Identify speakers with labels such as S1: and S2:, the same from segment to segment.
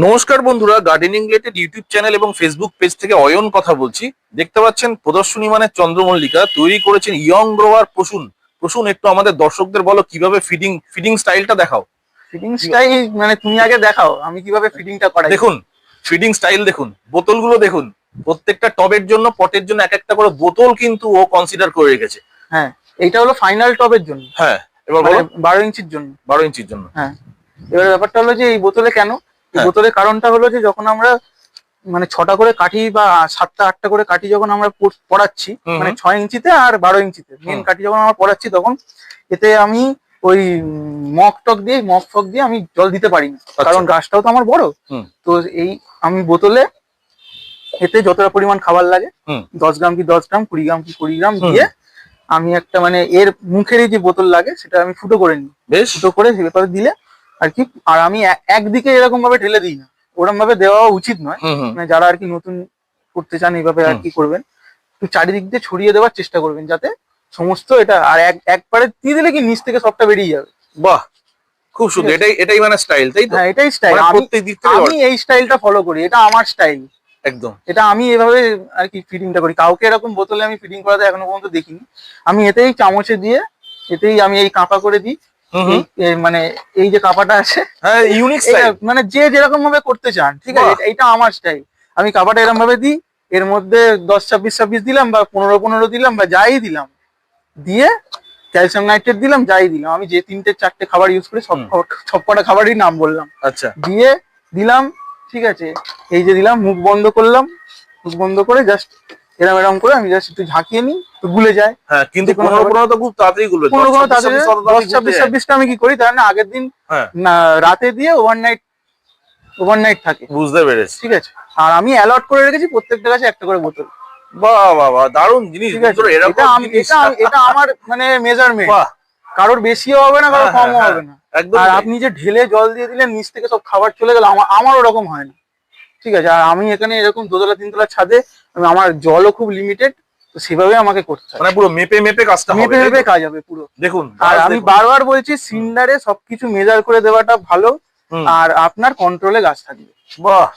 S1: নমস্কার বন্ধুরা, gardening related YouTube channel এবং ফেসবুক পেজ থেকে অয়ন কথা বলছি। দেখতে পাচ্ছেন প্রদর্শনী মানে চন্দ্রমল্লিকা তৈরি করেছেন ইয়ং গ্রোয়ার প্রসূন। প্রসূন, একটু আমাদের দর্শকদের বলো কিভাবে ফিডিং স্টাইলটা দেখাও।
S2: ফিটিং স্টাইল মানে তুমি আগে দেখাও আমি কিভাবে ফিটিংটা করাই।
S1: দেখুন ফিডিং স্টাইল দেখুন, বোতলগুলো দেখুন, প্রত্যেকটা টবের জন্য পটের জন্য এক একটা করে বোতল কিন্তু ও কনসিডার করে রেখেছে।
S2: হ্যাঁ, এইটা হলো ফাইনাল টবের জন্য।
S1: হ্যাঁ, এবার
S2: মানে
S1: বলো।
S2: 12 ইঞ্চির জন্য।
S1: 12 ইঞ্চির জন্য।
S2: হ্যাঁ, এবার ব্যাপারটা হলো যে এই বোতলে কেন, এই
S1: হ্যাঁ।
S2: বোতলের কারণটা হলো যে যখন আমরা মানে 6টা করে কাঠি বা 7টা 8টা করে কাঠি যখন আমরা পড়াচ্ছি,
S1: হুম
S2: মানে 6 ইঞ্চিতে আর 12 ইঞ্চিতে মেন কাঠি যখন আমরা পড়াচ্ছি, তখন এতে আমি ওই মগ ফক দিয়ে আমি জল দিতে পারি না, কারণ গাছটাও তো আমার বড়। তো এই আমি বোতলে এতে যতটা পরিমাণ খাবার লাগে 10 গ্রাম কি 10 গ্রাম, 20 গ্রাম কি 20 গ্রাম দিয়ে আমি একটা মানে এর মুখের যে বোতল লাগে সেটা আমি ফুটো করে নিই।
S1: বেশ,
S2: ফুটো করে সেভাবে দিলে আর কি। আর আমি একদিকে এরকম ভাবে ঢেলে দিই না, ওরকম ভাবে দেওয়া উচিত নয়। মানে যারা আর কি নতুন করতে চান এইভাবে আর কি করবেন, একটু চারিদিক দিয়ে ছড়িয়ে দেওয়ার চেষ্টা করবেন যাতে সমস্ত এটা আর একবারে দিয়ে দিলে কি নিচ থেকে সবটা বেরিয়ে যাবে।
S1: বাহ, খুব সুন্দর। এটাই মানে স্টাইল, তাই তো?
S2: হ্যাঁ, এটাই স্টাইল। আমি এই স্টাইলটা ফলো করি, এটা আমার স্টাইল
S1: একদম।
S2: এটা আমি এভাবে আর কি ফিটিংটা করি। কাউকে এরকম বোতলে আমি ফিটিং করাতে এখনো পর্যন্ত দেখিনি। আমি এতেই চামচে দিয়ে এতেই আমি এই কাঁপা করে দিই। মানে এই যে কাঁপাটা আছে,
S1: হ্যাঁ, ইউনিক স্টাইল।
S2: মানে যে যেরকম ভাবে করতে চান, ঠিক আছে, এটা আমার স্টাইল। আমি কাঁপাটা এরকম ভাবে দিই, এর মধ্যে 10-26-26 দিলাম বা 15-15 দিলাম বা যাই দিলাম, দিয়ে ক্যালসিয়াম নাইট্রেট দিলাম, যাই দিলাম। আমি যে 3-4টে খাবার ইউজ করি সবকটা খাবারই নাম বললাম।
S1: আচ্ছা,
S2: দিয়ে দিলাম, ঠিক আছে। এই যে দিলাম, মুখ বন্ধ করলাম, মুখ বন্ধ করে জাস্ট এরম করে আমি জাস্ট একটু ঝাঁকিয়ে নিই, তো গুলে যায়।
S1: হ্যাঁ, কিন্তু 15-15 তো খুব তাড়াতাড়ি গুলো।
S2: 10-26-26টা আমি কি করি তার না, আগের দিন না রাতে দিয়ে ওভারনাইট থাকে।
S1: বুঝতে পেরেছি,
S2: ঠিক আছে। আর আমি অ্যালট করে রেখেছি প্রত্যেকটা গাছে একটা করে বোতল।
S1: বাহ বাহ বাহ, দারুণ জিনিস।
S2: এটা আমার মানে মেজারমেন্ট। কারোর বেশিও হবে না, কারোর কমও হবে না। আর আপনি যে ঢেলে জল দিয়ে দিলেন নিচ থেকে সব খাবার চলে গেল, আমার ওরকম হয় না। ঠিক আছে। আর আমি এখানে এরকম 2-3 ছাদে আমার জলও খুব লিমিটেড, তো সেভাবে আমাকে করতে হয়।
S1: মানে পুরো মেপে মেপে কাজটা হবে,
S2: মেপে মেপে কাজ হবে পুরো।
S1: দেখুন,
S2: আর আমি বারবার বলছি, সিন্ডারে সবকিছু মেজার করে দেওয়াটা ভালো, আর আপনার কন্ট্রোলে গাছ থাকবে।
S1: বাহ,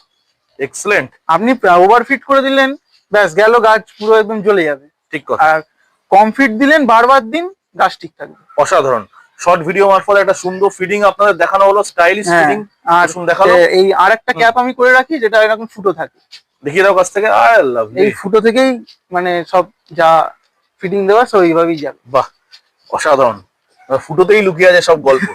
S1: এক্সেলেন্ট।
S2: আপনি ওভারফিট করে দিলেন, ব্যাস গেল, গাছ পুরো একদম জ্বলে যাবে।
S1: ঠিক কথা।
S2: আর কম ফিট দিলেন বারবার দিন, গাছ ঠিক থাকবে।
S1: অসাধারণ। শর্ট ভিডিও মারফত একটা সুন্দর ফিডিং আপনাদের দেখানো হলো, স্টাইলিশ ফিডিং।
S2: আর
S1: দেখালো
S2: এই আরেকটা ক্যাপ আমি করে রাখি, যেটা এরকম ফুটো থাকে।
S1: দেখিয়ে দাও কাছ থেকে। আই লাভ
S2: এই ফুটো থেকেই মানে সব যা ফিডিং দেওয়া সব এইভাবেই যাবে।
S1: বাহ, অসাধারণ। ফুটোতেই লুকিয়ে আছে সব গল্প।